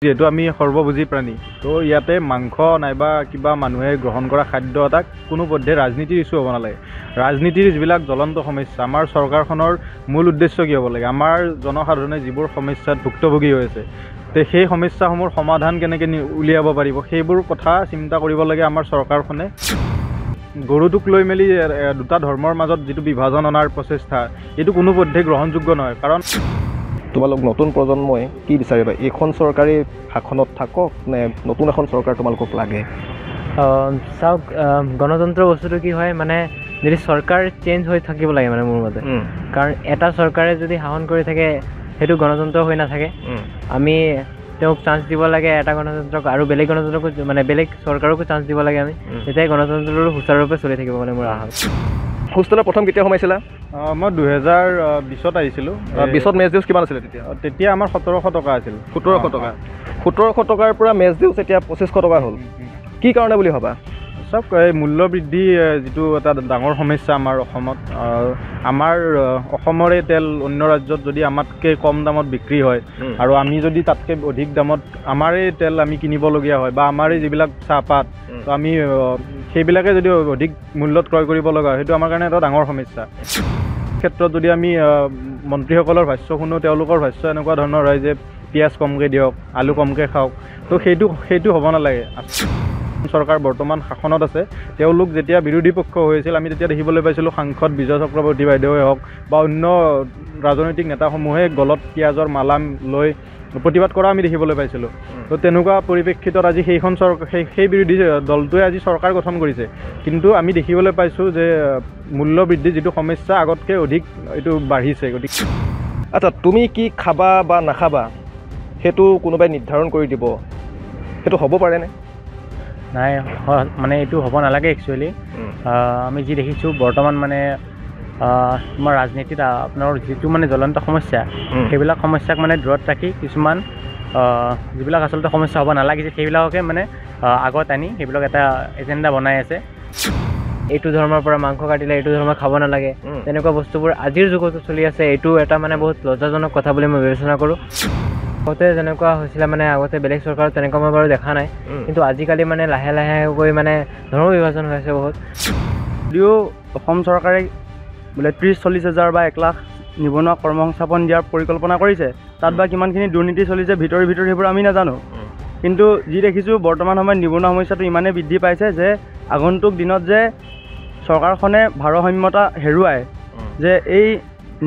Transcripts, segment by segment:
যেহেতু আমি সৰ্বভোজী প্ৰাণী, তো ইয়াতে মাংস নাইবা কিবা মানুহে গ্ৰহণ কৰা খাদ্য এটাক কোনো পধ্যে ৰাজনীতিৰ ইছ্যু হ'ব নালাগে। ৰাজনীতিৰ যিবিলাক জ্বলন্ত সমস্যা, আমাৰ চৰকাৰখনৰ মূল উদ্দেশ্য কি হ'ব লাগে? আমাৰ জনসাধাৰণে যিবোৰ সমস্যাত ভুক্তভোগী হৈ আছে, তে সেই সমস্যাসমূহৰ সমাধান কেনেকৈ উলিয়াব পাৰিব, সেইবোৰ কথা চিন্তা কৰিব লাগে আমাৰ চৰকাৰখনে। গৰুটোক লৈ মেলি দুটা ধৰ্মৰ মাজত যিটো বিভাজন অনাৰ প্ৰচেষ্টা, এইটো কোনো পধ্যে গ্ৰহণযোগ্য নহয়। কাৰণ তোমালোক নতুন প্ৰজন্মই কি বিচাৰিবা? এইখন চৰকাৰী শাসনত থাকক নে নতুন এখন চৰকাৰ তোমালোকক লাগে? চাওক, গণতন্ত্ৰ বস্তুটো কি হয়, মানে যদি চৰকাৰ চেঞ্জ হৈ থাকিব লাগে মানে মোৰ মতে। কাৰণ এটা চৰকাৰে যদি শাসন কৰি থাকে সেইটো গণতন্ত্ৰ হৈ নাথাকে। আমি তেওঁক চান্স দিব লাগে, এটা গণতন্ত্ৰক আৰু বেলেগ গণতন্ত্ৰকো, মানে বেলেগ চৰকাৰকো চান্স দিব লাগে আমি, তেতিয়াই গণতন্ত্ৰটো সুচাৰুৰূপে চলি থাকিব মানে মোৰ আশা। হোষ্টেলত প্ৰথম কেতিয়া সোমাইছিলা? মই 2020 আহিছিলোঁ। 20 মেচ ডিউজ কিমান আছিলে তেতিয়া? তেতিয়া আমাৰ 1700 টকা আছিল। 1700 টকা। 1700 টকাৰ পৰা মেচ ডিউজ এতিয়া 2500 টকা হ'ল। কি কাৰণে বুলি ভাবা? চব এই মূল্য বৃদ্ধি যিটো এটা ডাঙৰ সমস্যা আমাৰ অসমত। আমাৰ অসমৰে তেল অন্য ৰাজ্যত যদি আমাতকৈ কম দামত বিক্ৰী হয় আৰু আমি যদি তাতকৈ অধিক দামত আমাৰে তেল আমি কিনিবলগীয়া হয়, বা আমাৰে যিবিলাক চাহপাত, তো আমি সেইবিলাকে যদি অধিক মূল্যত ক্ৰয় কৰিব লগা হয়, সেইটো আমাৰ কাৰণে এটা ডাঙৰ সমস্যা। ক্ষেত্ৰত যদি আমি মন্ত্ৰীসকলৰ ভাষ্য শুনো, তেওঁলোকৰ ভাষ্য এনেকুৱা ধৰণৰ হয় যে পিঁয়াজ কমকৈ দিয়ক, আলু কমকৈ খাওক। তো সেইটো হ'ব নালাগে। চৰকাৰ বৰ্তমান শাসনত আছে। তেওঁলোক যেতিয়া বিৰোধী পক্ষ হৈছিল, আমি তেতিয়া দেখিবলৈ পাইছিলোঁ সাংসদ বিজয় চক্ৰৱৰ্তী বাইদেৱে হওক বা অন্য ৰাজনৈতিক নেতাসমূহে গলত পিঁয়াজৰ মালা লৈ প্ৰতিবাদ কৰা আমি দেখিবলৈ পাইছিলোঁ। তো তেনেকুৱা পৰিপ্ৰেক্ষিতত আজি সেই বিৰোধী দলটোৱে আজি চৰকাৰ গঠন কৰিছে, কিন্তু আমি দেখিবলৈ পাইছোঁ যে মূল্য বৃদ্ধিৰ যিটো সমস্যা আগতকৈ অধিক এইটো বাঢ়িছে। গতিকে আচ্ছা, তুমি কি খাবা বা নাখাবা সেইটো কোনোবাই নিৰ্ধাৰণ কৰি দিব, সেইটো হ'ব পাৰেনে? নাই, মানে এইটো হ'ব নালাগে একচুৱেলি। আমি যি দেখিছোঁ বৰ্তমান মানে তোমাৰ ৰাজনীতিত আপোনাৰ যিটো মানে জ্বলন্ত সমস্যা, সেইবিলাক সমস্যাক মানে দূৰত ৰাখি কিছুমান যিবিলাক আচলতে সমস্যা হ'ব নালাগিছিল সেইবিলাককে মানে আগত আনি সেইবিলাক এটা এজেণ্ডা বনাই আছে। এইটো ধৰ্মৰ পৰা মাংস কাটিলে এইটো ধৰ্ম খাব নালাগে, তেনেকুৱা বস্তুবোৰ আজিৰ যুগতো চলি আছে। এইটো এটা মানে বহুত লজ্জাজনক কথা বুলি মই বিবেচনা কৰোঁ। আগতে যেনেকুৱা হৈছিলে, মানে আগতে বেলেগ চৰকাৰত তেনেকুৱা মই বাৰু দেখা নাই, কিন্তু আজিকালি মানে লাহে লাহেকৈ মানে ধৰ্ম বিভাজন হৈ আছে বহুত। যদিও অসম চৰকাৰে বোলে 30-40 হাজাৰ বা 1 লাখ নিবনুৱা কৰ্মসংস্থাপন দিয়াৰ পৰিকল্পনা কৰিছে, তাত বা কিমানখিনি দুৰ্নীতি চলিছে ভিতৰি সেইবোৰ আমি নাজানো। কিন্তু যি দেখিছোঁ বৰ্তমান সময়ত নিবনুৱা সমস্যাটো ইমানেই বৃদ্ধি পাইছে যে আগন্তুক দিনত যে চৰকাৰখনে ভাৰসাম্যতা হেৰুৱায়, যে এই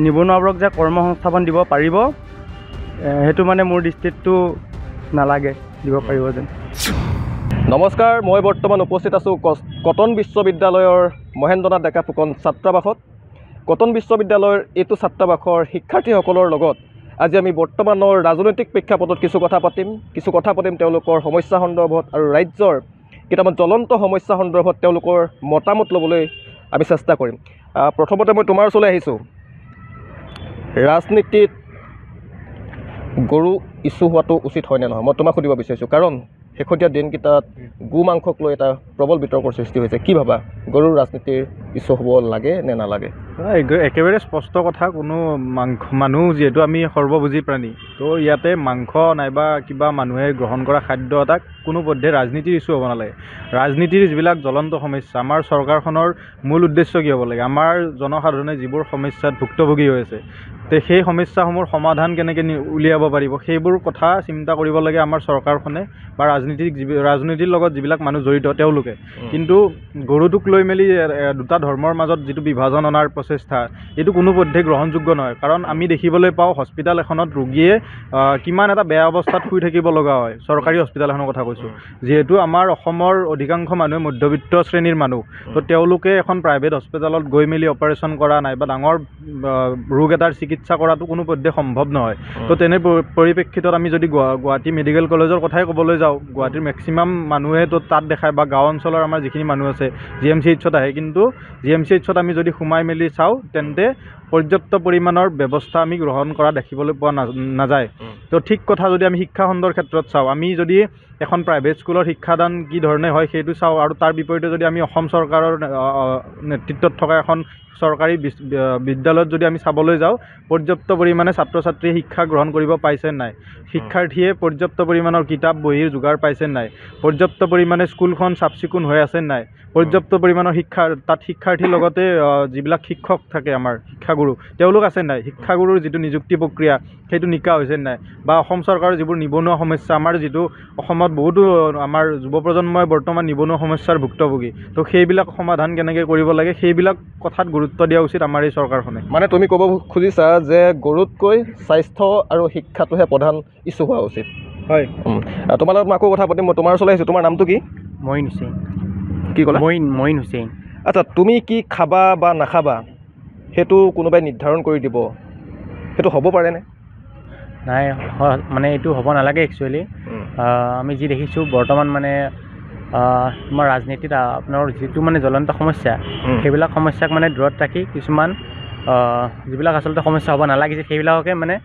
নিবনুৱাবোৰক যে কৰ্মসংস্থাপন দিব পাৰিব, সেইটো মানে মোৰ দৃষ্টিতটো নালাগে দিব পাৰিব যেন। নমস্কাৰ, মই বৰ্তমান উপস্থিত আছোঁ কটন বিশ্ববিদ্যালয়ৰ মহেন্দ্ৰনাথ ডেকা ফুকন ছাত্ৰাবাসত। কটন বিশ্ববিদ্যালয়ৰ এইটো ছাত্ৰাবাসৰ শিক্ষাৰ্থীসকলৰ লগত আজি আমি বৰ্তমানৰ ৰাজনৈতিক প্ৰেক্ষাপটত কিছু কথা পাতিম তেওঁলোকৰ সমস্যা সন্দৰ্ভত আৰু ৰাজ্যৰ কেইটামান জ্বলন্ত সমস্যা সন্দৰ্ভত তেওঁলোকৰ মতামত ল'বলৈ আমি চেষ্টা কৰিম। প্ৰথমতে মই তোমাৰ ওচৰলৈ আহিছোঁ। ৰাজনীতিত গৰু ইছ্যু হোৱাটো উচিত হয়নে নহয়, মই তোমাক সুধিব বিচাৰিছোঁ। কাৰণ শেহতীয়া দিনকেইটাত গো মাংসক লৈ এটা প্ৰবল বিতৰ্কৰ সৃষ্টি হৈছে। কি ভাবা, গৰুৰ ৰাজনীতিৰ ইছ্যু হ'ব লাগে নে নালাগে? একেবাৰে স্পষ্ট কথা। কোনো মানুহ যিহেতু আমি সৰ্বভোজী প্ৰাণী, তো ইয়াতে মাংস নাইবা কিবা মানুহে গ্ৰহণ কৰা খাদ্য এটাক কোনো পধ্যে ৰাজনীতিৰ ইছ্যু হ'ব নালাগে। ৰাজনীতিৰ যিবিলাক জ্বলন্ত সমস্যা, আমাৰ চৰকাৰখনৰ মূল উদ্দেশ্য কি হ'ব লাগে? আমাৰ জনসাধাৰণে যিবোৰ সমস্যাত ভুক্তভোগী হৈ আছে, তে সেই সমস্যাসমূহৰ সমাধান কেনেকৈ উলিয়াব পাৰিব, সেইবোৰ কথা চিন্তা কৰিব লাগে আমাৰ চৰকাৰখনে বা ৰাজনীতিৰ লগত যিবিলাক মানুহ জড়িত তেওঁলোকে। কিন্তু গৰুটোক লৈ মেলি দুটা ধৰ্মৰ মাজত যিটো বিভাজন অনাৰ প্ৰচেষ্টা, এইটো কোনো পধ্যে গ্ৰহণযোগ্য নহয়। কাৰণ আমি দেখিবলৈ পাওঁ হস্পিটেল এখনত ৰোগীয়ে কিমান এটা বেয়া অৱস্থাত শুই থাকিব লগা হয়। চৰকাৰী হস্পিটেল এখনৰ কথা কৈছোঁ। যিহেতু আমাৰ অসমৰ অধিকাংশ মানুহে মধ্যবিত্ত শ্ৰেণীৰ মানুহ, তো তেওঁলোকে এখন প্ৰাইভেট হস্পিটেলত গৈ মেলি অপাৰেশ্যন কৰা নাইবা ডাঙৰ ৰোগ এটাৰ চিকিৎসা কৰাটো কোনো পধ্যে সম্ভৱ নহয়। তো তেনে পৰিপ্ৰেক্ষিতত আমি যদি গুৱাহাটী মেডিকেল কলেজৰ কথাই ক'বলৈ যাওঁ, গুৱাহাটীৰ মেক্সিমাম মানুহে তো তাত দেখায়, বা গাঁও অঞ্চলৰ আমাৰ যিখিনি মানুহ আছে GMCHত আহে। কিন্তু GMCHত আমি যদি সোমাই মেলি চাওঁ, তেন্তে পৰ্যাপ্ত পৰিমাণৰ ব্যৱস্থা আমি গ্ৰহণ কৰা দেখিবলৈ পোৱা নাযায়। তো ঠিক কথা যদি আমি শিক্ষা খণ্ডৰ ক্ষেত্ৰত চাওঁ, আমি যদি এখন প্ৰাইভেট স্কুলৰ শিক্ষাদান কি ধৰণে হয় সেইটো চাওঁ, আৰু তাৰ বিপৰীতে যদি আমি অসম চৰকাৰৰ নেতৃত্বত থকা এখন চৰকাৰী বিদ্যালয়ত যদি আমি চাবলৈ যাওঁ, পৰ্যাপ্ত পৰিমাণে ছাত্ৰ ছাত্ৰীয়ে শিক্ষা গ্ৰহণ কৰিব পাইছে নাই, শিক্ষাৰ্থীয়ে পৰ্যাপ্ত পৰিমাণৰ কিতাপ বহীৰ যোগাৰ পাইছে নাই, পৰ্যাপ্ত পৰিমাণে স্কুলখন চাফ চিকুণ হৈ আছে নাই, পৰ্যাপ্ত পৰিমাণৰ তাত শিক্ষাৰ্থীৰ লগতে যিবিলাক শিক্ষক থাকে আমাৰ শিক্ষাগুৰু তেওঁলোক আছে নাই, শিক্ষাগুৰুৰ যিটো নিযুক্তি প্ৰক্ৰিয়া সেইটো নিকা হৈছে নাই, বা অসম চৰকাৰৰ যিবোৰ নিবনুৱা সমস্যা, আমাৰ যিটো অসমত বহুতো আমাৰ যুৱ প্ৰজন্মই বৰ্তমান নিবনুৱা সমস্যাৰ ভুক্তভোগী, তো সেইবিলাক সমাধান কেনেকৈ কৰিব লাগে সেইবিলাক কথাত গুৰুত্ব দিয়া উচিত আমাৰ এই চৰকাৰখনে। মানে তুমি ক'ব খুজিছা যে গৰুতকৈ স্বাস্থ্য আৰু শিক্ষাটোহে প্ৰধান ইছ্যু হোৱা উচিত। হয়, তোমাৰ লগত মই আকৌ কথা পাতিম। মই তোমাৰ ওচৰলৈ আহিছোঁ। তোমাৰ নামটো কি? মঈন হুছেইন। কি ক'লা? মঈন হুছেইন। আচ্ছা, তুমি কি খাবা বা নাখাবা সেইটো কোনোবাই নিৰ্ধাৰণ কৰি দিব, সেইটো হ'ব পাৰেনে? নাই, মানে এইটো হ'ব নালাগে একচুৱেলি। আমি যি দেখিছোঁ বৰ্তমান মানে তোমাৰ ৰাজনীতিত আপোনাৰ যিটো মানে জ্বলন্ত সমস্যা, সেইবিলাক সমস্যাক মানে দূৰত ৰাখি কিছুমান যিবিলাক আচলতে সমস্যা হ'ব নালাগিছে সেইবিলাককে মানে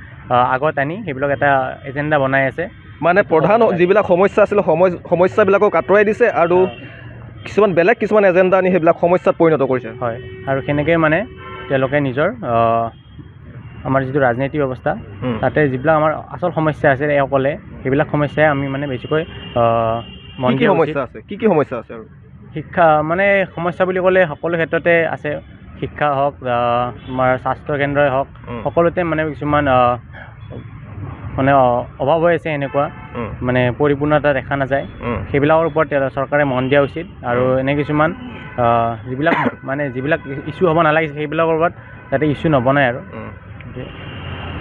আগত আনি সেইবিলাক এটা এজেণ্ডা বনাই আছে। মানে প্ৰধান যিবিলাক সমস্যা আছিলে সমস্যাবিলাকক আঁতৰাই দিছে আৰু কিছুমান এজেণ্ডা আনি সেইবিলাক সমস্যাত পৰিণত কৰিছে। হয়, আৰু সেনেকৈ মানে তেওঁলোকে নিজৰ আমাৰ যিটো ৰাজনীতি ব্যৱস্থা তাতে যিবিলাক আমাৰ আচল সমস্যা আছে অকলে সেইবিলাক সমস্যাই আমি মানে বেছিকৈ মন দিয়া সমস্যা আছে। কি সমস্যা আছে? আৰু শিক্ষা মানে সমস্যা বুলি ক'লে সকলো ক্ষেত্ৰতে আছে। শিক্ষা হওক, তোমাৰ স্বাস্থ্য কেন্দ্ৰই হওক, সকলোতে মানে কিছুমান মানে অভাৱ হৈ আছে, এনেকুৱা মানে পৰিপূৰ্ণতা দেখা নাযায়। সেইবিলাকৰ ওপৰত চৰকাৰে মন দিয়া উচিত, আৰু এনে কিছুমান যিবিলাক ইছ্যু হ'ব নালাগিছিল সেইবিলাকৰ ওপৰত যাতে ইছ্যু নবনায় আৰু।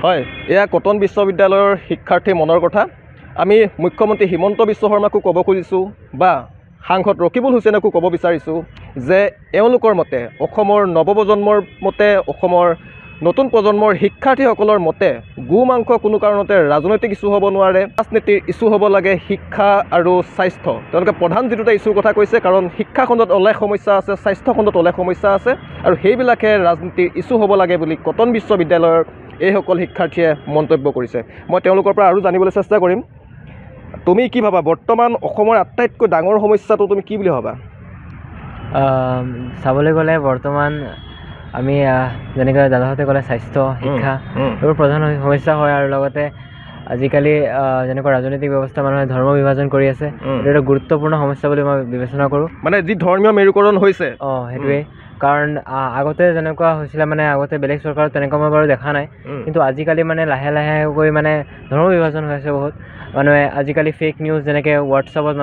হয়, এয়া কটন বিশ্ববিদ্যালয়ৰ শিক্ষাৰ্থীৰ মনৰ কথা। আমি মুখ্যমন্ত্ৰী হিমন্ত বিশ্ব শৰ্মাকো ক'ব খুজিছোঁ বা সাংসদ ৰকিবুল হুছেইনকো ক'ব বিচাৰিছোঁ যে এওঁলোকৰ মতে, অসমৰ নৱপ্ৰজন্মৰ মতে, অসমৰ নতুন প্ৰজন্মৰ শিক্ষাৰ্থীসকলৰ মতে গো মাংস কোনো কাৰণতে ৰাজনৈতিক ইছ্যু হ'ব নোৱাৰে, ৰাজনীতিৰ ইছ্যু হ'ব লাগে শিক্ষা আৰু স্বাস্থ্য। তেওঁলোকে প্ৰধান যিটোটা ইছ্যুৰ কথা কৈছে, কাৰণ শিক্ষা খণ্ডত অলেখ সমস্যা আছে, স্বাস্থ্য খণ্ডত অলেখ সমস্যা আছে, আৰু সেইবিলাকে ৰাজনীতিৰ ইছ্যু হ'ব লাগে বুলি কটন বিশ্ববিদ্যালয়ৰ এইসকল শিক্ষাৰ্থীয়ে মন্তব্য কৰিছে। মই তেওঁলোকৰ পৰা আৰু জানিবলৈ চেষ্টা কৰিম। তুমি কি ভাবা, বৰ্তমান অসমৰ আটাইতকৈ ডাঙৰ সমস্যাটো তুমি কি বুলি ভাবা? চাবলৈ গ'লে বৰ্তমান আমি যেনেকৈ দাদাহঁতে ক'লে স্বাস্থ্য, শিক্ষা এইবোৰ প্ৰধান সমস্যা হয়, আৰু লগতে আজিকালি যেনেকুৱা ৰাজনৈতিক ব্যৱস্থা মানুহে ধৰ্ম বিভাজন কৰি আছে, এইটো এটা গুৰুত্বপূৰ্ণ সমস্যা বুলি মই বিবেচনা কৰোঁ। মানে যি ধৰ্মীয় মেৰুকৰণ হৈছে, সেইটোৱেই। কাৰণ আগতে যেনেকুৱা হৈছিলে, মানে আগতে বেলেগ চৰকাৰত তেনেকুৱা মই বাৰু দেখা নাই, কিন্তু আজিকালি মানে লাহে লাহেকৈ মানে ধৰ্ম বিভাজন হৈ আছে বহুত। মানুহে আজিকালি ফেক নিউজ, যেনেকৈ হোৱাটছআপত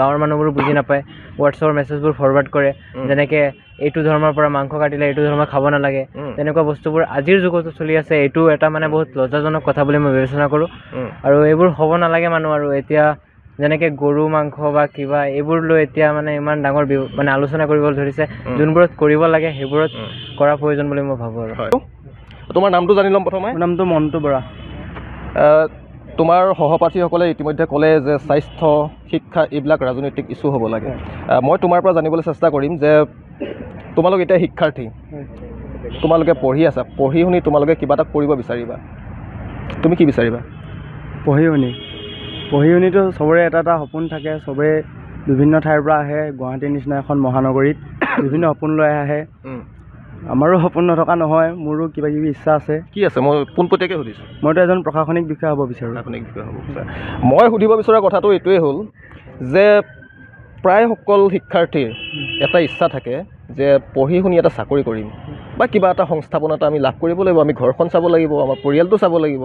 গাঁৱৰ মানুহবোৰো বুজি নাপায়, হোৱাটছআপৰ মেছেজবোৰ ফৰৱাৰ্ড কৰে, যেনেকৈ এইটো ধৰ্মৰ পৰা মাংস কাটিলে এইটো ধৰ্ম খাব নালাগে, তেনেকুৱা বস্তুবোৰ আজিৰ যুগতো চলি আছে। এইটো এটা মানে বহুত লজ্জাজনক কথা বুলি মই বিবেচনা কৰোঁ, আৰু এইবোৰ হ'ব নালাগে মানুহ। আৰু এতিয়া যেনেকৈ গৰু মাংস বা কিবা এইবোৰ লৈ এতিয়া মানে ইমান ডাঙৰ মানে আলোচনা কৰিব ধৰিছে, যোনবোৰত কৰিব লাগে সেইবোৰত কৰা প্ৰয়োজন বুলি মই ভাবোঁ। আৰু তোমাৰ নামটো জানি ল'ম প্ৰথমে। মোৰ নামটো মণ্টু বৰা। তোমাৰ সহপাঠীসকলে ইতিমধ্যে ক'লে যে স্বাস্থ্য, শিক্ষা এইবিলাক ৰাজনৈতিক ইছ্যু হ'ব লাগে। মই তোমাৰ পৰা জানিবলৈ চেষ্টা কৰিম যে তোমালোক এতিয়া শিক্ষাৰ্থী, তোমালোকে পঢ়ি আছা, পঢ়ি শুনি তোমালোকে কিবা এটা কৰিব বিচাৰিবা, তুমি কি বিচাৰিবা? পঢ়ি শুনিতো চবৰে এটা এটা সপোন থাকে। চবে বিভিন্ন ঠাইৰ পৰা আহে, গুৱাহাটীৰ নিচিনা এখন মহানগৰীত বিভিন্ন সপোন লৈ আহে। আমাৰো সপোন নথকা নহয়, মোৰো কিবা কিবি ইচ্ছা আছে। কি আছে? মই পোনপটীয়াকৈ সুধিছোঁ। মইতো এজন প্ৰশাসনিক বিষয়া হ'ব বিচাৰোঁ। মই সুধিব বিচৰা কথাটো এইটোৱেই হ'ল যে প্ৰায়সকল শিক্ষাৰ্থীৰ এটা ইচ্ছা থাকে যে পঢ়ি শুনি এটা চাকৰি কৰিম বা কিবা এটা সংস্থাপনতা আমি লাভ কৰিব লাগিব, আমি ঘৰখন চাব লাগিব, আমাৰ পৰিয়ালটো চাব লাগিব।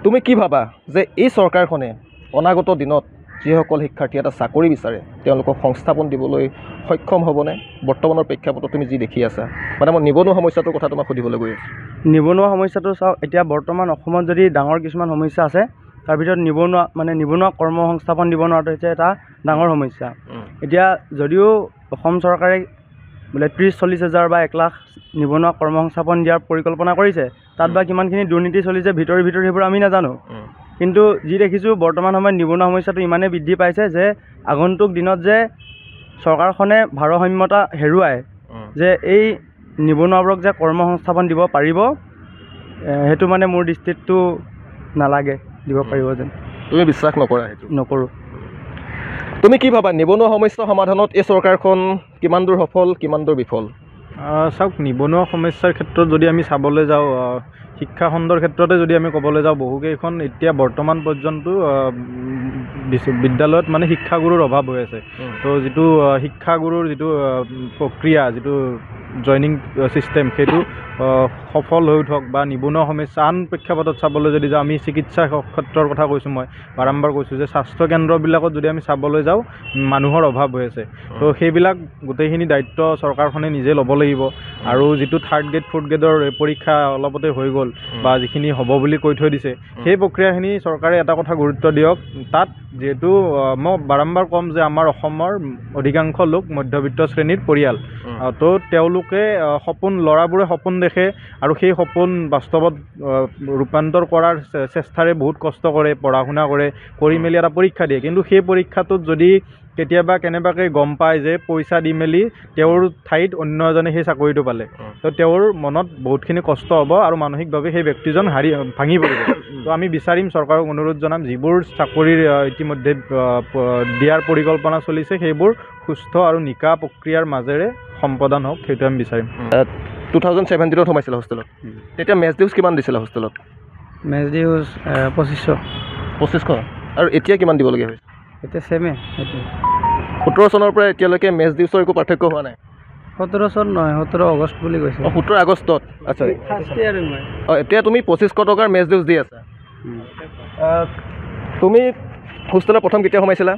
তুমি কি ভাবা যে এই চৰকাৰখনে অনাগত দিনত যিসকল শিক্ষাৰ্থীয়ে এটা চাকৰি বিচাৰে তেওঁলোকক সংস্থাপন দিবলৈ সক্ষম হ'বনে? বৰ্তমানৰ প্ৰেক্ষাপটত তুমি যি দেখি আছা, মানে মই নিবনুৱা সমস্যাটোৰ কথা তোমাক সুধিবলৈ গৈ আছোঁ। নিবনুৱা সমস্যাটো চাওক, এতিয়া বৰ্তমান অসমত যদি ডাঙৰ কিছুমান সমস্যা আছে, তাৰ ভিতৰত নিবনুৱা কৰ্ম সংস্থাপন দিব নোৱাৰাটো হৈছে এটা ডাঙৰ সমস্যা। এতিয়া যদিও অসম চৰকাৰে বোলে 30-40 হাজাৰ বা 1 লাখ নিবনুৱা কৰ্ম সংস্থাপন দিয়াৰ পৰিকল্পনা কৰিছে, তাত বা কিমানখিনি দুৰ্নীতি চলিছে ভিতৰি সেইবোৰ আমি নাজানো। কিন্তু যি দেখিছোঁ বৰ্তমান সময়ত নিবনুৱা সমস্যাটো ইমানেই বৃদ্ধি পাইছে যে আগন্তুক দিনত যে চৰকাৰখনে ভাৰসাম্যতা হেৰুৱায়, যে এই নিবনুৱাবোৰক যে কৰ্মসংস্থাপন দিব পাৰিব সেইটো মানে মোৰ দৃষ্টিতটো নালাগে দিব পাৰিব যেন। তুমি বিশ্বাস নকৰা সেইটো? নকৰোঁ। তুমি কি ভাবা নিবনুৱা সমস্যা সমাধানত এই চৰকাৰখন কিমান দূৰ সফল কিমান দূৰ বিফল? চাওক, নিবনুৱা সমস্যাৰ ক্ষেত্ৰত যদি আমি চাবলৈ যাওঁ, শিক্ষা খণ্ডৰ ক্ষেত্ৰতে যদি আমি ক'বলৈ যাওঁ, বহুকেইখন এতিয়া বৰ্তমান পৰ্যন্ত বিদ্যালয়ত মানে শিক্ষাগুৰুৰ অভাৱ হৈ আছে। তো যিটো শিক্ষাগুৰুৰ যিটো প্ৰক্ৰিয়া, যিটো জইনিং ছিষ্টেম, সেইটো সফল হৈ উঠক বা নিবনুৱা সমস্যা আন প্ৰেক্ষাপটত চাবলৈ যদি যাওঁ, আমি চিকিৎসা ক্ষেত্ৰৰ কথা কৈছোঁ, মই বাৰম্বাৰ কৈছোঁ যে স্বাস্থ্যকেন্দ্ৰবিলাকত যদি আমি চাবলৈ যাওঁ মানুহৰ অভাৱ হৈ আছে। তো সেইবিলাক গোটেইখিনি দায়িত্ব চৰকাৰখনে নিজে ল'ব লাগিব। আৰু যিটো 3rd গ্ৰেড 4th গ্ৰেডৰ পৰীক্ষা অলপতে হৈ গ'ল বা যিখিনি হ'ব বুলি কৈ থৈ দিছে, সেই প্ৰক্ৰিয়াখিনি চৰকাৰে এটা কথা গুৰুত্ব দিয়ক। তাত যিহেতু মই বাৰম্বাৰ ক'ম যে আমাৰ অসমৰ অধিকাংশ লোক মধ্যবিত্ত শ্ৰেণীৰ পৰিয়াল, তো তেওঁলোকে সপোন, ল'ৰাবোৰে সপোন দেখে আৰু সেই সপোন বাস্তৱত ৰূপান্তৰ কৰাৰ চেষ্টাৰে বহুত কষ্ট কৰে, পঢ়া শুনা কৰে, কৰি মেলি এটা পৰীক্ষা দিয়ে। কিন্তু সেই পৰীক্ষাটোত যদি কেতিয়াবা কেনেবাকৈ গম পায় যে পইচা দি মেলি তেওঁৰ ঠাইত অন্য এজনে সেই চাকৰিটো পালে, তো তেওঁৰ মনত বহুতখিনি কষ্ট হ'ব আৰু মানসিকভাৱে সেই ব্যক্তিজন ভাঙি পৰিব। তো আমি বিচাৰিম, চৰকাৰক অনুৰোধ জনাম, যিবোৰ চাকৰিৰ ইতিমধ্যে দিয়াৰ পৰিকল্পনা চলিছে সেইবোৰ সুস্থ আৰু নিকা প্ৰক্ৰিয়াৰ মাজেৰে সম্পাদন হওক, সেইটো আমি বিচাৰিম। 2017 সোমাইছিলে হোষ্টেলত, তেতিয়া মেচ ডিউজ কিমান দিছিলে হোষ্টেলত? Match dues 2500। 2500? আৰু এতিয়া কিমান দিবলগীয়া হৈছে? এতিয়া ছেমে। 17 চনৰ পৰা এতিয়ালৈকে মেচ ডিউজৰ একো পাৰ্থক্য হোৱা নাই? 17 চন নহয়, 17 আগষ্ট বুলি কৈছে। 17 আগষ্টত? আচ্ছা, ফাৰ্ষ্ট ইয়াৰ মই। এতিয়া তুমি 2500 টকাৰ মেচ ডিউজ দি আছা। তুমি হোষ্টেলত প্ৰথম কেতিয়া সোমাইছিলা?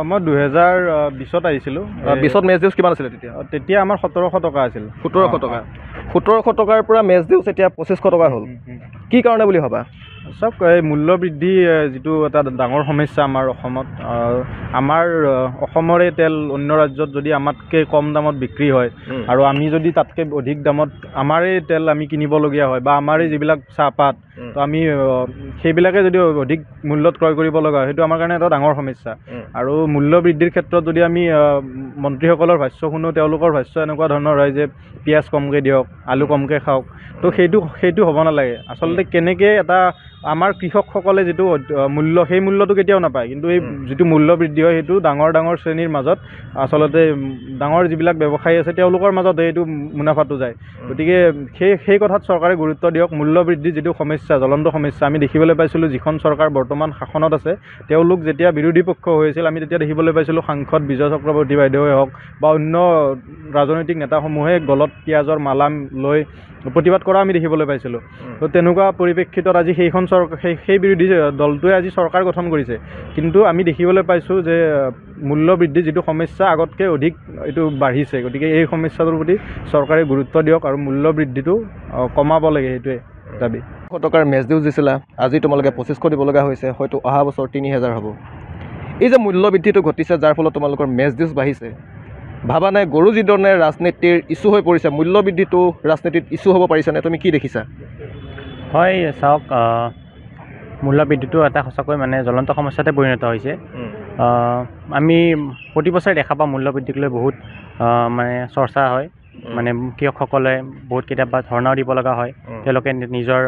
মই 2020ত আহিছিলোঁ। 20ত মেচ ডিউজ কিমান আছিলে তেতিয়া? তেতিয়া আমাৰ 1700 টকা আছিল। 1700 টকা? 1700 টকাৰ পৰা মেচ ডিউজ এতিয়া 2500 টকা হ'ল। কি কাৰণে বুলি ভাবা? চাওক, এই মূল্য বৃদ্ধি যিটো এটা ডাঙৰ সমস্যা আমাৰ অসমত। আমাৰ অসমৰে তেল অন্য ৰাজ্যত যদি আমাতকৈ কম দামত বিক্ৰী হয় আৰু আমি যদি তাতকৈ অধিক দামত আমাৰে তেল আমি কিনিবলগীয়া হয় বা আমাৰে যিবিলাক চাহপাত, তো আমি সেইবিলাকে যদি অধিক মূল্যত ক্ৰয় কৰিব লগা হয়, সেইটো আমাৰ কাৰণে এটা ডাঙৰ সমস্যা। আৰু মূল্য বৃদ্ধিৰ ক্ষেত্ৰত যদি আমি মন্ত্ৰীসকলৰ ভাষ্য শুনো, তেওঁলোকৰ ভাষ্য এনেকুৱা ধৰণৰ হয় যে পিঁয়াজ কমকৈ দিয়ক, আলু কমকৈ খাওক। তো সেইটো হ'ব নালাগে। আচলতে কেনেকৈ এটা আমাৰ কৃষকসকলে যিটো মূল্য, সেই মূল্যটো কেতিয়াও নাপায়, কিন্তু এই যিটো মূল্য বৃদ্ধি হয় সেইটো ডাঙৰ ডাঙৰ শ্ৰেণীৰ মাজত, আচলতে ডাঙৰ যিবিলাক ব্যৱসায়ী আছে তেওঁলোকৰ মাজত এইটো মুনাফাটো যায়। গতিকে সেই কথাত চৰকাৰে গুৰুত্ব দিয়ক। মূল্য বৃদ্ধিৰ যিটো সমস্যা, জ্বলন্ত সমস্যা, আমি দেখিবলৈ পাইছিলোঁ যিখন চৰকাৰ বৰ্তমান শাসনত আছে, তেওঁলোক যেতিয়া বিৰোধী পক্ষ হৈছিল, আমি তেতিয়া দেখিবলৈ পাইছিলোঁ সাংসদ বিজয় চক্ৰৱৰ্তী বাইদেৱে হওক বা অন্য ৰাজনৈতিক নেতাসমূহে গলত পিঁয়াজৰ মালা লৈ প্ৰতিবাদ কৰা আমি দেখিবলৈ পাইছিলোঁ। তো তেনেকুৱা পৰিপ্ৰেক্ষিতত আজি সেই বিৰোধী দলটোৱে আজি চৰকাৰ গঠন কৰিছে, কিন্তু আমি দেখিবলৈ পাইছোঁ যে মূল্য বৃদ্ধিৰ যিটো সমস্যা আগতকৈ অধিক এইটো বাঢ়িছে। গতিকে এই সমস্যাটোৰ প্ৰতি চৰকাৰে গুৰুত্ব দিয়ক আৰু মূল্য বৃদ্ধিটো কমাব লাগে, সেইটোৱে দাবী। 100 টকাৰ মেচ ডিউজ দিছিলা, আজি তোমালোকে 2500 দিব লগা হৈছে, হয়তো অহা বছৰ 3000 হ'ব। এই যে মূল্য বৃদ্ধিটো ঘটিছে, যাৰ ফলত তোমালোকৰ মেচ ডিউজ বাঢ়িছে, ভাবা নাই গৰু যিধৰণে ৰাজনীতিৰ ইছ্যু হৈ পৰিছে, মূল্য বৃদ্ধিটো ৰাজনীতিত ইছ্যু হ'ব পাৰিছেনে? তুমি কি দেখিছা? হয়, চাওক, মূল্য বৃদ্ধিটো এটা সঁচাকৈ মানে জ্বলন্ত সমস্যাতে পৰিণত হৈছে। আমি প্ৰতি বছৰে দেখা পাওঁ মূল্য বৃদ্ধিক লৈ বহুত মানে চৰ্চা হয়। মানে কৃষকসকলে বহুত কেতিয়াবা ধৰ্ণাও দিব লগা হয়। তেওঁলোকে নিজৰ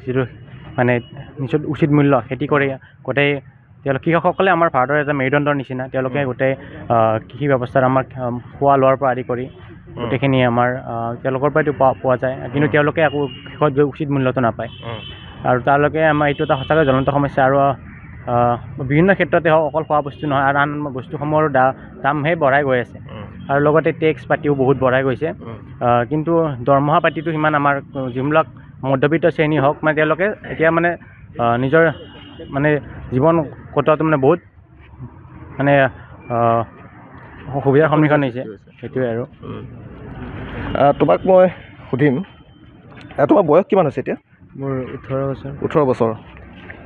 যিটো মানে নিজৰ উচিত মূল্য খেতি কৰি গোটেই কৃষকসকলে আমাৰ ভাৰতৰ এটা মেৰুদণ্ডৰ নিচিনা। তেওঁলোকে গোটেই কৃষি ব্যৱস্থাত আমাক খোৱা লোৱাৰ পৰা আদি কৰি গোটেইখিনি আমাৰ তেওঁলোকৰ পৰাইতো পোৱা যায়, কিন্তু তেওঁলোকে আকৌ শেষত গৈ উচিত মূল্যটো নাপায়। আৰু তেওঁলোকে আমাৰ এইটো এটা সঁচাকৈ জ্বলন্ত সমস্যা। আৰু বিভিন্ন ক্ষেত্ৰতে হওক, অকল খোৱা বস্তু নহয়, আৰু আন বস্তুসমূহৰ দামহে বঢ়াই গৈ আছে। আৰু লগতে টেক্স পাতিও বহুত বঢ়াই গৈছে। কিন্তু দৰমহা পাতিটো সিমান আমাৰ যিবিলাক মধ্যবিত্ত শ্ৰেণী হওক, মানে তেওঁলোকে এতিয়া মানে নিজৰ মানে জীৱন কটোৱাটো মানে বহুত মানে অসুবিধাৰ সন্মুখীন হৈছে। সেইটোৱে আৰু তোমাক মই সুধিম, তোমাৰ বয়স কিমান হৈছে এতিয়া? মোৰ 18 বছৰ। 18 বছৰ।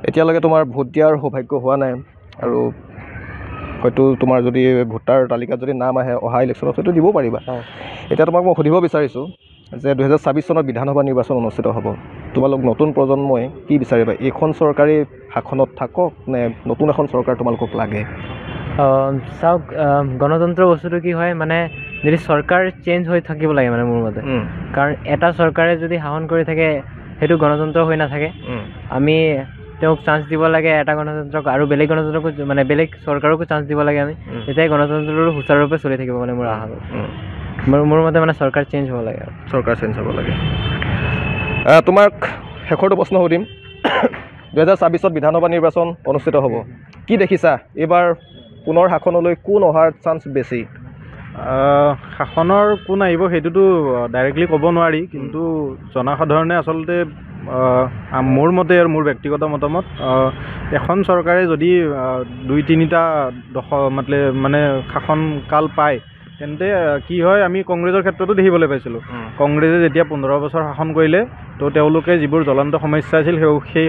এতিয়ালৈকে তোমাৰ ভোট দিয়াৰ সৌভাগ্য হোৱা নাই, আৰু হয়তো তোমাৰ যদি ভোটাৰ তালিকাত যদি নাম আহে অহা ইলেকশ্যনত হয়তো দিব পাৰিবা। এতিয়া তোমাক মই সুধিব বিচাৰিছোঁ যে 2026 চনত বিধানসভা নিৰ্বাচন অনুষ্ঠিত হ'ব। তোমালোক নতুন প্ৰজন্মই কি বিচাৰিবা? এইখন চৰকাৰে শাসনত থাকক নে নতুন এখন চৰকাৰ তোমালোকক লাগে? চাওক, গণতন্ত্ৰ বস্তুটো কি হয়, মানে যদি চৰকাৰ চেঞ্জ হৈ থাকিব লাগে মানে মোৰ মতে, কাৰণ এটা চৰকাৰে যদি শাসন কৰি থাকে সেইটো গণতন্ত্ৰ হৈ নাথাকে। আমি তেওঁক চান্স দিব লাগে এটা গণতন্ত্ৰক, আৰু বেলেগ গণতন্ত্ৰকো মানে বেলেগ চৰকাৰকো চান্স দিব লাগে আমি, তেতিয়াই গণতন্ত্ৰটো সুচাৰুৰূপে চলি থাকিব মানে মোৰ আশা মোৰ মতে মানে চৰকাৰ চেঞ্জ হ'ব লাগে আৰু চৰকাৰ চেঞ্জ হ'ব লাগে। তোমাক শেষৰটো প্ৰশ্ন সুধিম। 2024 বিধানসভা নিৰ্বাচন অনুষ্ঠিত হ'ব, কি দেখিছা এইবাৰ পুনৰ শাসনলৈ কোন অহাৰ চান্স বেছি? শাসনৰ কোন আহিব সেইটোতো ডাইৰেক্টলি ক'ব নোৱাৰি, কিন্তু জনসাধাৰণে আচলতে মোৰ মতে আৰু মোৰ ব্যক্তিগত মতামত, এখন চৰকাৰে যদি 2-3টা মানে শাসনকাল পায় তেন্তে কি হয়, আমি কংগ্ৰেছৰ ক্ষেত্ৰতো দেখিবলৈ পাইছিলোঁ। কংগ্ৰেছে যেতিয়া 15 বছৰ শাসন কৰিলে, তো তেওঁলোকে যিবোৰ জ্বলন্ত সমস্যা আছিল সেই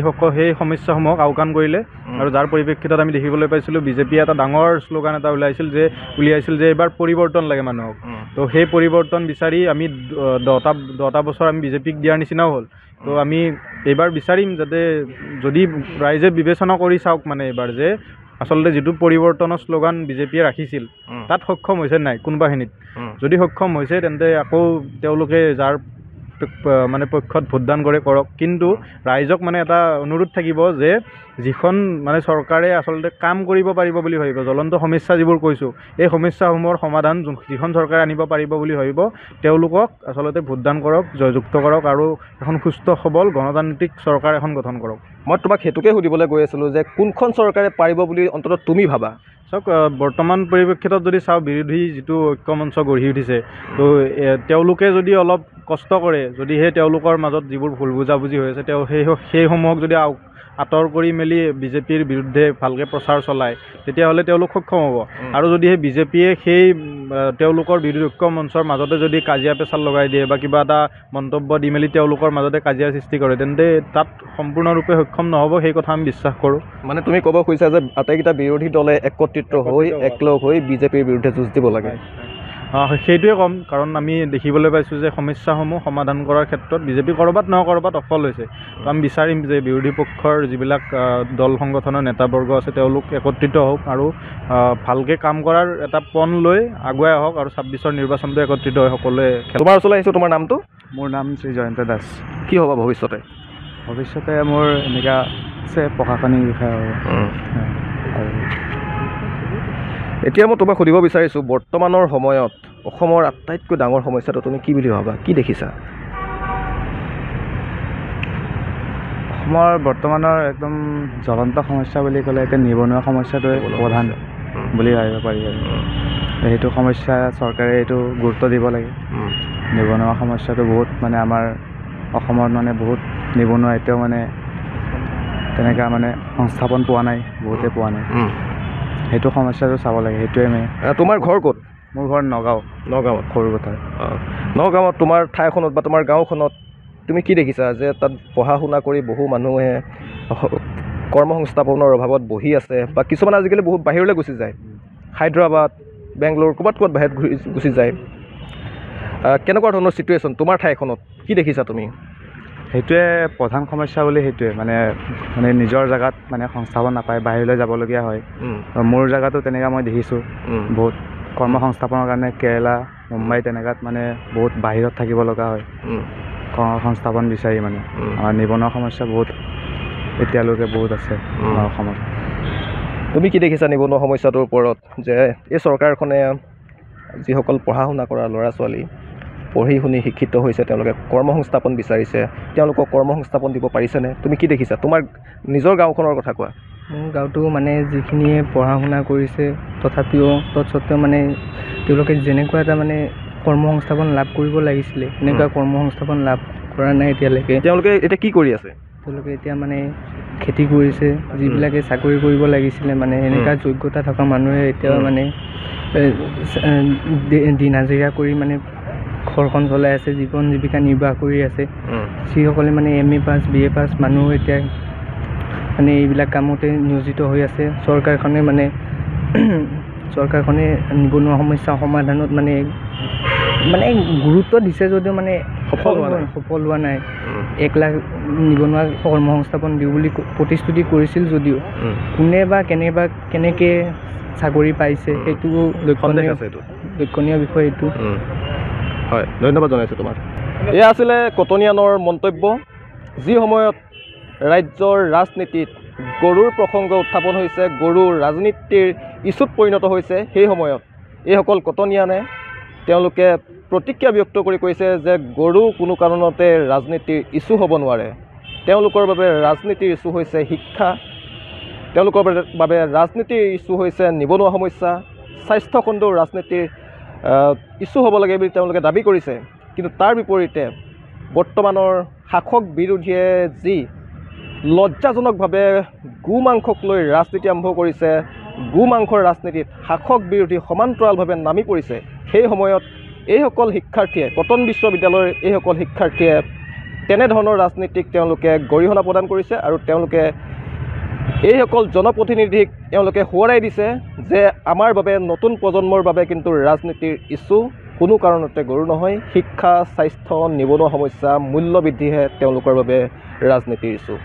সমস্যাসমূহক আওকাণ কৰিলে, আৰু যাৰ পৰিপ্ৰেক্ষিতত আমি দেখিবলৈ পাইছিলোঁ বিজেপিয়ে এটা ডাঙৰ শ্লোগান এটা উলিয়াইছিল যে এইবাৰ পৰিৱৰ্তন লাগে মানুহক। তো সেই পৰিৱৰ্তন বিচাৰি আমি 10টা বছৰ আমি বিজেপিক দিয়াৰ নিচিনাও হ'ল। তো আমি এইবাৰ বিচাৰিম যাতে যদি ৰাইজে বিবেচনা কৰি চাওক মানে এইবাৰ যে আচলতে যিটো পৰিৱৰ্তনৰ শ্লোগান বিজেপিয়ে ৰাখিছিল তাত সক্ষম হৈছে নাই কোনোবাখিনিত। যদি সক্ষম হৈছে তেন্তে আকৌ তেওঁলোকে যাৰ মানে পক্ষত ভোটদান কৰে কৰক, কিন্তু ৰাইজক মানে এটা অনুৰোধ থাকিব যে যিখন মানে চৰকাৰে আচলতে কাম কৰিব পাৰিব বুলি ভাবিব, জ্বলন্ত সমস্যা যিবোৰ কৈছোঁ এই সমস্যাসমূহৰ সমাধান যিখন চৰকাৰে আনিব পাৰিব বুলি ভাবিব, তেওঁলোকক আচলতে ভোটদান কৰক, জয়যুক্ত কৰক, আৰু এখন সুস্থ সবল গণতান্ত্ৰিক চৰকাৰ এখন গঠন কৰক। মই তোমাক সেইটোকে সুধিবলৈ গৈ আছিলোঁ যে কোনখন চৰকাৰে পাৰিব বুলি অন্ততঃ তুমি ভাবা? চাওক, বৰ্তমান পৰিপ্ৰেক্ষিতত যদি চাওঁ, বিৰোধী যিটো ঐক্যমঞ্চ গঢ়ি উঠিছে, তো তেওঁলোকে যদি অলপ কষ্ট কৰে, যদিহে তেওঁলোকৰ মাজত যিবোৰ ভুল বুজাবুজি হৈ আছে সেইসমূহক যদি আঁতৰ কৰি মেলি বিজেপিৰ বিৰুদ্ধে ভালকৈ প্ৰচাৰ চলায়, তেতিয়াহ'লে তেওঁলোক সক্ষম হ'ব। আৰু যদিহে বিজেপিয়ে সেই তেওঁলোকৰ বিৰোধী ঐক্য মঞ্চৰ মাজতে যদি কাজিয়া পেচাল লগাই দিয়ে বা কিবা এটা মন্তব্য দি মেলি তেওঁলোকৰ মাজতে কাজিয়াৰ সৃষ্টি কৰে, তেন্তে তাত সম্পূৰ্ণৰূপে সক্ষম নহ'ব, সেই কথা আমি বিশ্বাস কৰোঁ। মানে তুমি ক'ব খুজিছা যে আটাইকেইটা বিৰোধী দলে একত্ৰিত হৈ একলগ হৈ বিজেপিৰ বিৰুদ্ধে যুঁজ দিব লাগে? সেইটোৱে ক'ম, কাৰণ আমি দেখিবলৈ পাইছোঁ যে সমস্যাসমূহ সমাধান কৰাৰ ক্ষেত্ৰত বিজেপি ক'ৰবাত নহয় ক'ৰবাত সফল হৈছে। তো আমি বিচাৰিম যে বিৰোধী পক্ষৰ যিবিলাক দল সংগঠনৰ নেতাবৰ্গ আছে তেওঁলোক একত্ৰিত হওক আৰু ভালকৈ কাম কৰাৰ এটা পণ লৈ আগুৱাই আহক, আৰু 26ৰ নিৰ্বাচনটো একত্ৰিত হৈ সকলোৱে। তোমাৰ ওচৰলৈ আহিছোঁ, তোমাৰ নামটো? মোৰ নাম শ্ৰী জয়ন্ত দাস। কি হ'ব ভৱিষ্যতে? ভৱিষ্যতে মোৰ এনেকুৱা আছে প্ৰশাসনিক বিষয় আৰু এতিয়া মই তোমাক সুধিব বিচাৰিছোঁ, বৰ্তমানৰ সময়ত অসমৰ আটাইতকৈ ডাঙৰ সমস্যাটো তুমি কি বুলি ভাবা, কি দেখিছা? অসমৰ বৰ্তমানৰ একদম জ্বলন্ত সমস্যা বুলি ক'লে এতিয়া নিবনুৱা সমস্যাটোৱে প্ৰধান বুলি ভাবিব পাৰি আৰু সেইটো সমস্যা চৰকাৰে এইটো গুৰুত্ব দিব লাগে। নিবনুৱা সমস্যাটো বহুত মানে আমাৰ অসমত মানে বহুত নিবনুৱা এতিয়াও মানে তেনেকুৱা মানে সংস্থাপন পোৱা নাই, বহুতে পোৱা নাই, সেইটো সমস্যাটো চাব লাগে, সেইটোৱে মেইন। তোমাৰ ঘৰ ক'ত? মোৰ ঘৰ নগাঁও। নগাঁৱত? সৰু কথা। নগাঁৱত তোমাৰ ঠাইখনত বা তোমাৰ গাঁওখনত তুমি কি দেখিছা যে তাত পঢ়া শুনা কৰি বহু মানুহে কৰ্মসংস্থাপনৰ অভাৱত বহি আছে, বা কিছুমান আজিকালি বহুত বাহিৰলৈ গুচি যায়, হায়দৰাবাদ, বেংগলোৰ, ক'ৰবাত বাহিৰত গুচি যায়। কেনেকুৱা ধৰণৰ ছিটুৱেশ্যন তোমাৰ ঠাইখনত, কি দেখিছা তুমি? সেইটোৱে প্ৰধান সমস্যা বুলি, সেইটোৱে মানে নিজৰ জেগাত মানে সংস্থাপন নাপায়, বাহিৰলৈ যাবলগীয়া হয়। মোৰ জেগাতো তেনেকুৱা মই দেখিছোঁ, বহুত কৰ্মসংস্থাপনৰ কাৰণে কেৰেলা, মুম্বাই তেনেকুৱাত মানে বহুত বাহিৰত থাকিব লগা হয় কৰ্মসংস্থাপন বিচাৰি। মানে আমাৰ নিবনুৱা সমস্যা বহুত এতিয়ালৈকে বহুত আছে আমাৰ অসমত। তুমি কি দেখিছা নিবনুৱা সমস্যাটোৰ ওপৰত, যে এই চৰকাৰখনে যিসকল পঢ়া শুনা কৰা ল'ৰা ছোৱালী পঢ়ি শুনি শিক্ষিত হৈছে, তেওঁলোকে কৰ্মসংস্থাপন বিচাৰিছে, তেওঁলোকক কৰ্মসংস্থাপন দিব পাৰিছেনে? তুমি কি দেখিছা? তোমাৰ নিজৰ গাঁওখনৰ কথা কোৱা। মোৰ গাঁৱতো মানে যিখিনিয়ে পঢ়া শুনা কৰিছে, তথাপিও তৎসত্ত্বেও মানে তেওঁলোকে যেনেকুৱা এটা মানে কৰ্মসংস্থাপন লাভ কৰিব লাগিছিলে সেনেকুৱা কৰ্মসংস্থাপন লাভ কৰা নাই এতিয়ালৈকে। তেওঁলোকে এতিয়া কি কৰি আছে? তেওঁলোকে এতিয়া মানে খেতি কৰিছে, যিবিলাকে চাকৰি কৰিব লাগিছিলে মানে এনেকুৱা যোগ্যতা থকা মানুহে এতিয়াও মানে দিন হাজিৰা কৰি মানে ঘৰখন চলাই আছে, জীৱন জীৱিকা নিৰ্বাহ কৰি আছে। যিসকলে মানে MA পাছ BA পাছ মানুহ এতিয়া মানে এইবিলাক কামতে নিয়োজিত হৈ আছে। চৰকাৰখনে নিবনুৱা সমস্যা সমাধানত মানে গুৰুত্ব দিছে যদিও মানে সফল হোৱা নাই। 1 লাখ নিবনুৱা কৰ্মসংস্থাপন দিওঁ বুলি প্ৰতিশ্ৰুতি কৰিছিল যদিও কোনে বা কেনেকৈ চাকৰি পাইছে সেইটো লক্ষণীয় লক্ষণীয় বিষয় এইটো। হয়, ধন্যবাদ জনাইছোঁ তোমাক। এয়া আছিলে কটনিয়ানৰ মন্তব্য। যি সময়ত ৰাজ্যৰ ৰাজনীতিত গৰুৰ প্ৰসংগ উত্থাপন হৈছে, গৰু ৰাজনীতিৰ ইছ্যুত পৰিণত হৈছে, সেই সময়ত এইসকল কটনিয়ানে তেওঁলোকে প্ৰতিক্ৰিয়া ব্যক্ত কৰি কৈছে যে গৰু কোনো কাৰণতে ৰাজনীতিৰ ইছ্যু হ'ব নোৱাৰে। তেওঁলোকৰ বাবে ৰাজনীতিৰ ইছ্যু হৈছে শিক্ষা, তেওঁলোকৰ বাবে ৰাজনীতিৰ ইছ্যু হৈছে নিবনুৱা সমস্যা, স্বাস্থ্যখণ্ডও ৰাজনীতিৰ ইছ্যু হ'ব লাগে বুলি তেওঁলোকে দাবী কৰিছে। কিন্তু তাৰ বিপৰীতে বৰ্তমানৰ শাসক বিৰোধীয়ে যি লজ্জাজনকভাৱে গো মাংসক লৈ ৰাজনীতি আৰম্ভ কৰিছে, গো মাংসৰ ৰাজনীতিত শাসক বিৰোধী সমান্তৰালভাৱে নামি পৰিছে, সেই সময়ত এইসকল শিক্ষাৰ্থীয়ে, কটন বিশ্ববিদ্যালয়ৰ এইসকল শিক্ষাৰ্থীয়ে তেনেধৰণৰ ৰাজনীতিক তেওঁলোকে গৰিহণা প্ৰদান কৰিছে আৰু তেওঁলোকে এইসকল জনপ্ৰতিনিধিক তেওঁলোকে সোঁৱৰাই দিছে যে আমাৰ বাবে, নতুন প্ৰজন্মৰ বাবে কিন্তু ৰাজনীতিৰ ইছ্যু কোনো কাৰণতে গৰু নহয়। শিক্ষা, স্বাস্থ্য, নিবনুৱা সমস্যা, মূল্য বৃদ্ধিহে তেওঁলোকৰ বাবে ৰাজনীতিৰ ইছ্যু।